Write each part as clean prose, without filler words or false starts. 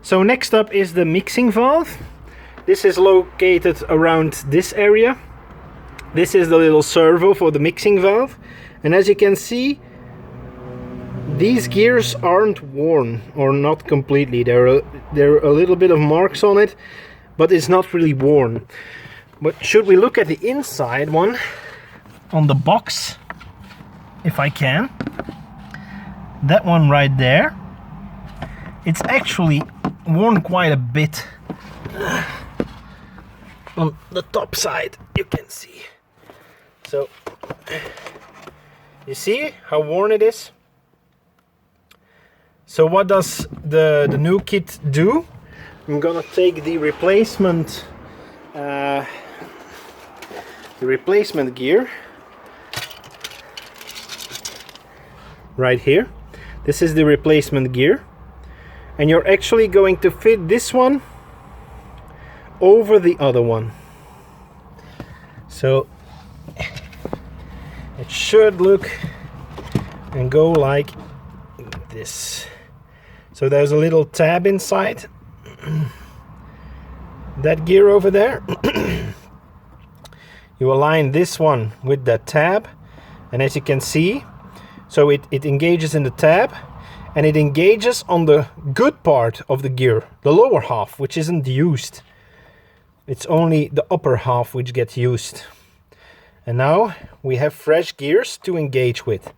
So next up is the mixing valve. This is located around this area. This is the little servo for the mixing valve. And as you can see, these gears aren't worn, or not completely. There are a little bit of marks on it, but it's not really worn. But should we look at the inside one, on the box, if I can, that one right there, it's actually worn quite a bit. On the top side you can see. So you see how worn it is? So what does the new kit do? I'm gonna take the replacement gear right here. This is the replacement gear, and you're actually going to fit this one over the other one. So it should look and go like this. So there's a little tab inside that gear over there. You align this one with that tab, and as you can see, so it engages in the tab, and it engages on the good part of the gear, the lower half, which isn't used. It's only the upper half which gets used. And now we have fresh gears to engage with.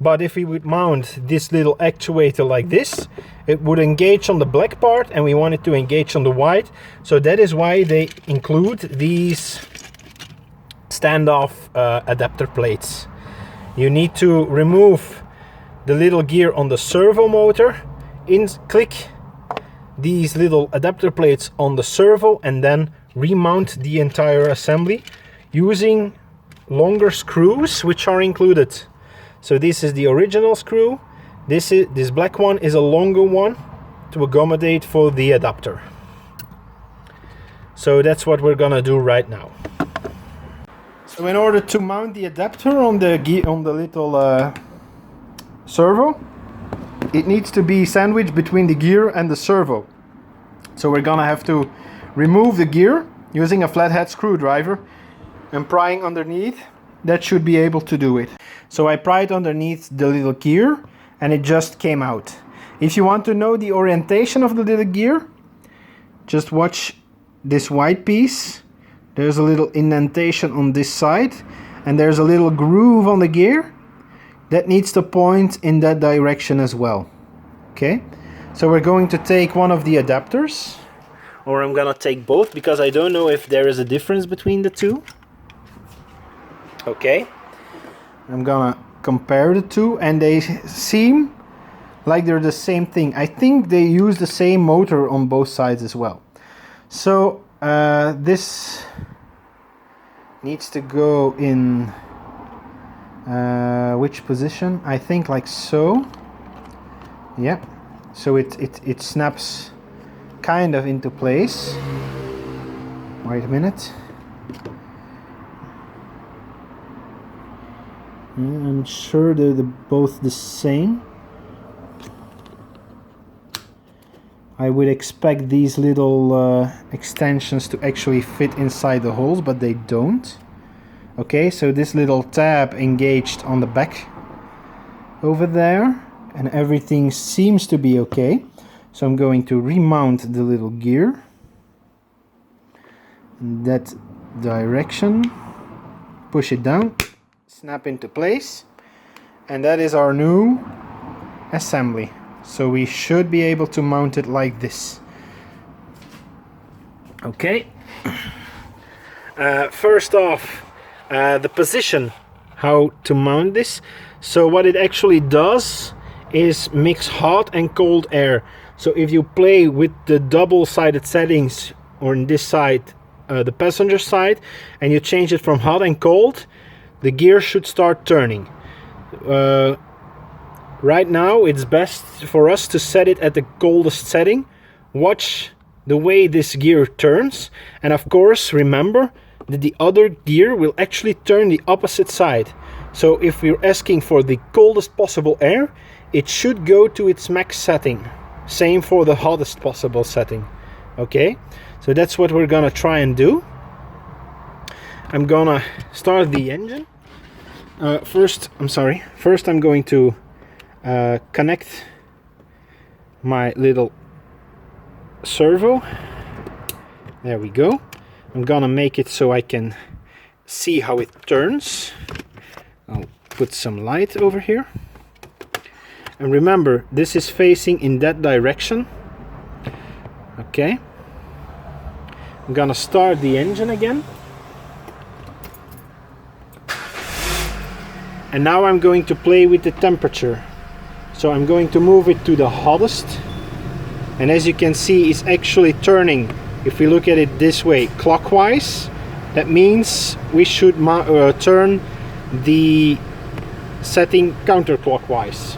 But if we would mount this little actuator like this, it would engage on the black part, and we want it to engage on the white. So that is why they include these standoff adapter plates. You need to remove the little gear on the servo motor, click these little adapter plates on the servo, and then remount the entire assembly using longer screws which are included. So this is the original screw. This black one is a longer one to accommodate for the adapter. So that's what we're gonna do right now. So in order to mount the adapter on the little servo, it needs to be sandwiched between the gear and the servo. So we're gonna have to remove the gear using a flathead screwdriver and prying underneath. That should be able to do it. So I pried underneath the little gear and it just came out. If you want to know the orientation of the little gear, just watch this white piece. There's a little indentation on this side, and there's a little groove on the gear that needs to point in that direction as well. Okay, so we're going to take one of the adapters, or I'm gonna take both because I don't know if there is a difference between the two. Okay, I'm gonna compare the two, and they seem like they're the same thing. I think they use the same motor on both sides as well. So this needs to go in which position? I think like so. Yeah, so it snaps kind of into place. Wait a minute. I'm sure they're both the same. I would expect these little extensions to actually fit inside the holes, but they don't. Okay, so this little tab engaged on the back over there, and everything seems to be okay. So I'm going to remount the little gear in that direction, push it down, snap into place, and that is our new assembly. So we should be able to mount it like this. Okay. First off, the position, how to mount this. So what it actually does is mix hot and cold air. So if you play with the double-sided settings, or in this side, the passenger side, and you change it from hot and cold, the gear should start turning. Right now it's best for us to set it at the coldest setting. Watch the way this gear turns, and of course remember that the other gear will actually turn the opposite side. So if we're asking for the coldest possible air, it should go to its max setting. Same for the hottest possible setting. Okay, so that's what we're gonna try and do. I'm gonna start the engine. First I'm going to connect my little servo. There we go. I'm gonna make it so I can see how it turns. I'll put some light over here. And remember, this is facing in that direction. Okay. I'm gonna start the engine again. And now I'm going to play with the temperature. So I'm going to move it to the hottest. And as you can see, it's actually turning, if we look at it this way, clockwise. That means we should turn the setting counterclockwise.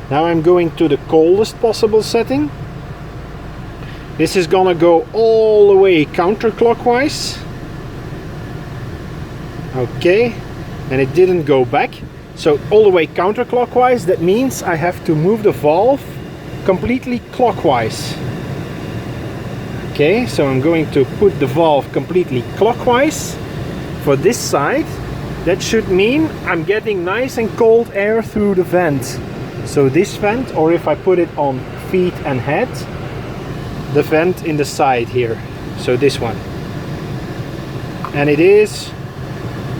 Now I'm going to the coldest possible setting. This is gonna go all the way counterclockwise. Okay. And it didn't go back, so all the way counterclockwise. That means I have to move the valve completely clockwise. Okay, so I'm going to put the valve completely clockwise for this side. That should mean I'm getting nice and cold air through the vent. So this vent, or if I put it on feet and head, the vent in the side here, so this one. And it is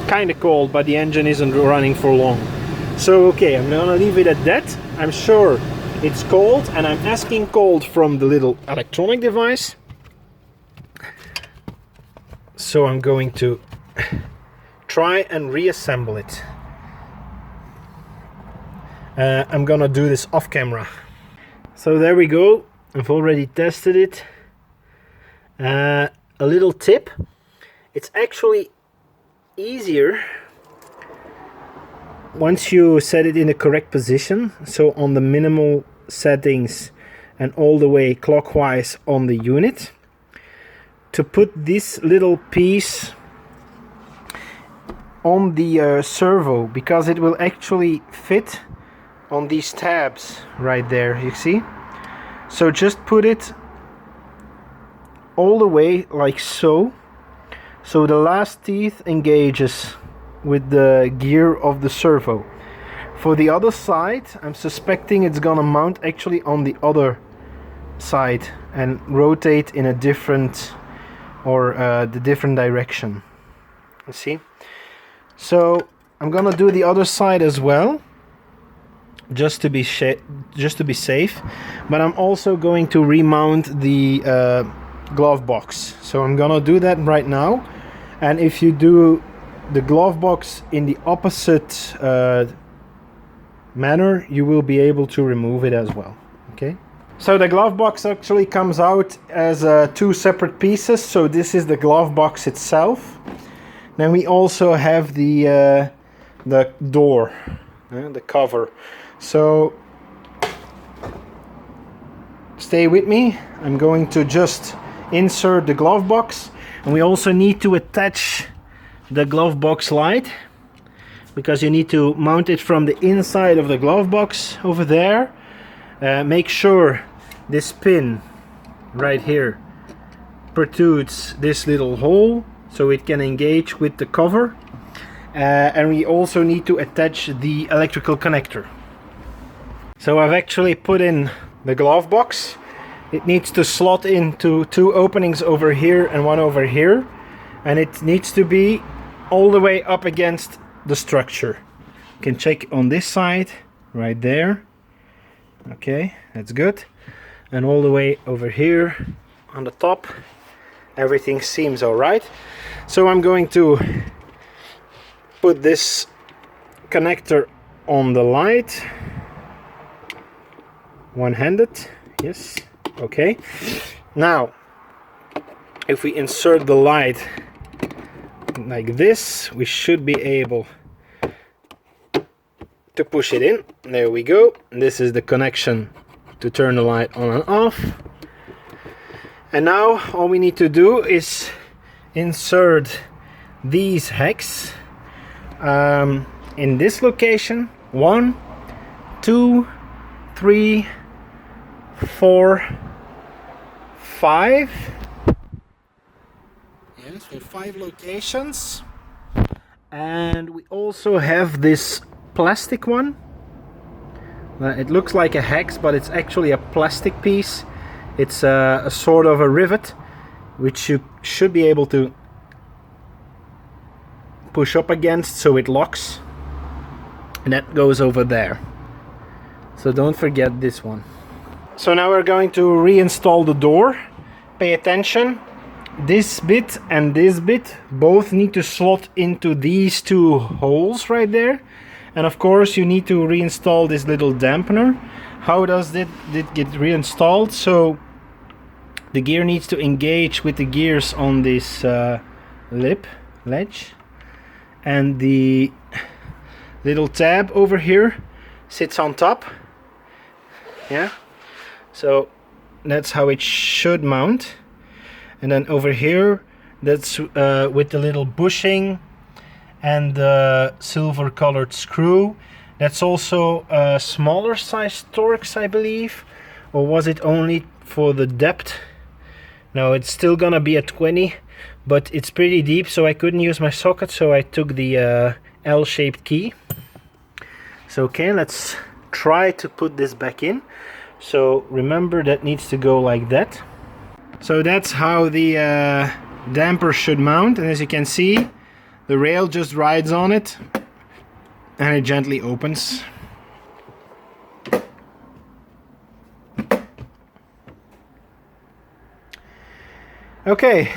kind of cold, but the engine isn't running for long. So okay, I'm gonna leave it at that. I'm sure it's cold, and I'm asking cold from the little electronic device. So I'm going to try and reassemble it. I'm gonna do this off camera. So there we go. I've already tested it. A little tip. It's actually easier once you set it in the correct position, so on the minimal settings and all the way clockwise on the unit, to put this little piece on the servo, because it will actually fit on these tabs right there, you see. So just put it all the way like so. So the last teeth engages with the gear of the servo. For the other side, I'm suspecting it's gonna mount actually on the other side and rotate in a different, or the different direction. You see? So I'm gonna do the other side as well, just to be safe. But I'm also going to remount the glove box. So I'm gonna do that right now. And if you do the glove box in the opposite manner, you will be able to remove it as well. Okay. So the glove box actually comes out as two separate pieces. So this is the glove box itself. Then we also have the door, the cover. So stay with me. I'm going to just insert the glove box, and we also need to attach the glove box light, because you need to mount it from the inside of the glove box over there. Make sure this pin right here protrudes this little hole so it can engage with the cover, and we also need to attach the electrical connector. So I've actually put in the glove box. It needs to slot into two openings over here and one over here, and it needs to be all the way up against the structure. You can check on this side right there. Okay, that's good. And all the way over here on the top, everything seems all right. So I'm going to put this connector on the light, one-handed. Yes. Okay. Now, if we insert the light like this, we should be able to push it in. There we go. This is the connection to turn the light on and off. And now all we need to do is insert these hex in this location. 1, 2, 3, 4, 5. Yes, with 5 locations. And we also have this plastic one. It looks like a hex, but it's actually a plastic piece. It's a sort of a rivet, which you should be able to push up against so it locks. And that goes over there. So don't forget this one. So now we're going to reinstall the door. Pay attention. This bit and this bit both need to slot into these 2 holes right there. And of course you need to reinstall this little dampener. How does it get reinstalled? So the gear needs to engage with the gears on this ledge. And the little tab over here sits on top. Yeah. So that's how it should mount. And then over here, that's with the little bushing and the silver colored screw. That's also a smaller size Torx, I believe. Or was it only for the depth? No, it's still gonna be a 20, but it's pretty deep, so I couldn't use my socket, so I took the L-shaped key. So okay, let's try to put this back in. So remember, that needs to go like that. So that's how the damper should mount, and as you can see, the rail just rides on it and it gently opens. Okay,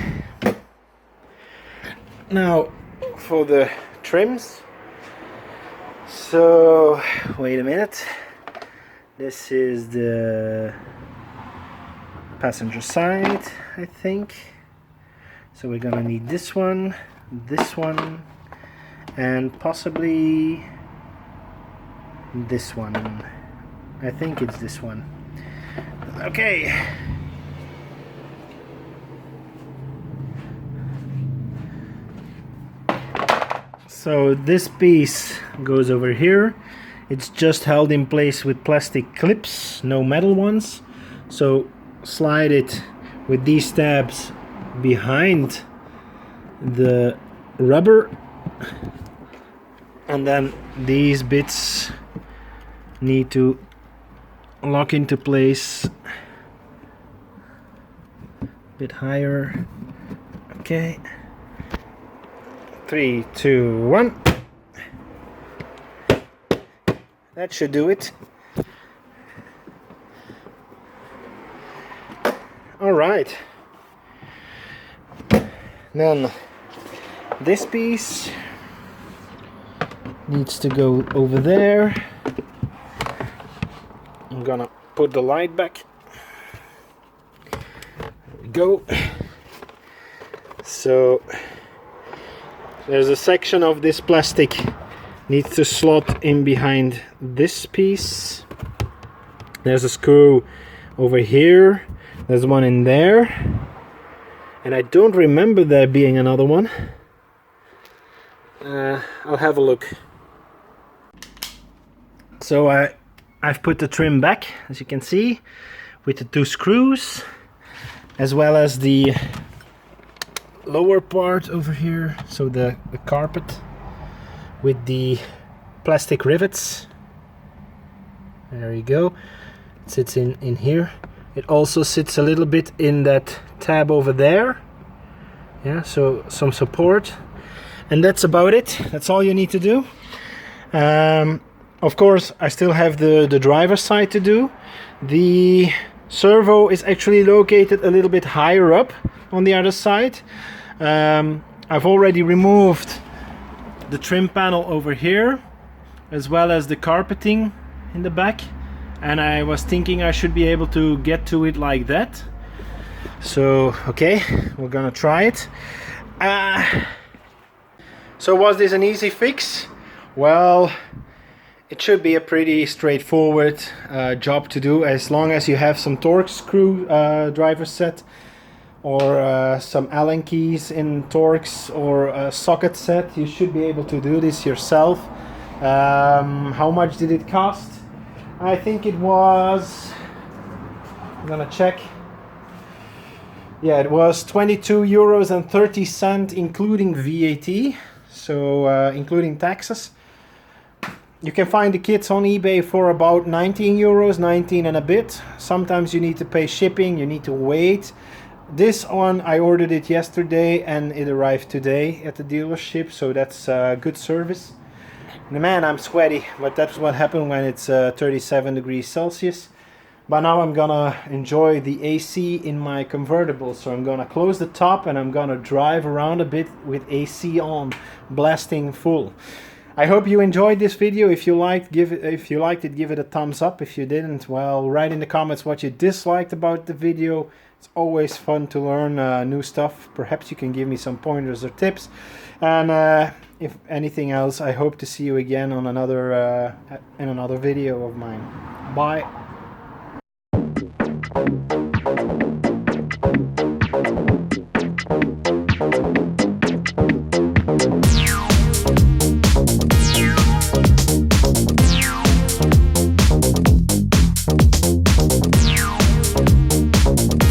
now for the trims. So wait a minute, this is the passenger side, I think. So we're gonna need this one, and possibly this one. I think it's this one. Okay. So this piece goes over here. It's just held in place with plastic clips, no metal ones. So slide it with these tabs behind the rubber, and then these bits need to lock into place a bit higher. Okay, 3, 2, 1. That should do it. All right. Then this piece needs to go over there. I'm gonna put the light back. There we go. So there's a section of this plastic needs to slot in behind this piece. There's a screw over here. There's one in there. And I don't remember there being another one. I'll have a look. So I've put the trim back, as you can see, with the 2 screws, as well as the lower part over here, so the carpet with the plastic rivets. There you go. It sits in here. It also sits a little bit in that tab over there. Yeah, so some support. And that's about it. That's all you need to do. Of course, I still have the driver's side to do. The servo is actually located a little bit higher up on the other side. I've already removed the trim panel over here, as well as the carpeting in the back. And I was thinking I should be able to get to it like that. So, okay, we're gonna try it. So was this an easy fix? Well, it should be a pretty straightforward job to do, as long as you have some Torx screw driver set, or some Allen keys in Torx, or a socket set. You should be able to do this yourself. How much did it cost? I think it was I'm gonna check. Yeah, it was 22 euros and 30 cents including VAT, so including taxes. You can find the kits on eBay for about 19 euros, 19 and a bit. Sometimes you need to pay shipping, you need to wait. This one, I ordered it yesterday and it arrived today at the dealership, so that's good service. And man, I'm sweaty, but that's what happened when it's 37 degrees Celsius. But now I'm gonna enjoy the AC in my convertible, so I'm gonna close the top and I'm gonna drive around a bit with AC on, blasting full. I hope you enjoyed this video. If you liked it, give it a thumbs up. If you didn't, well, write in the comments what you disliked about the video. It's always fun to learn new stuff. Perhaps you can give me some pointers or tips. And if anything else, I hope to see you again on another in another video of mine. Bye.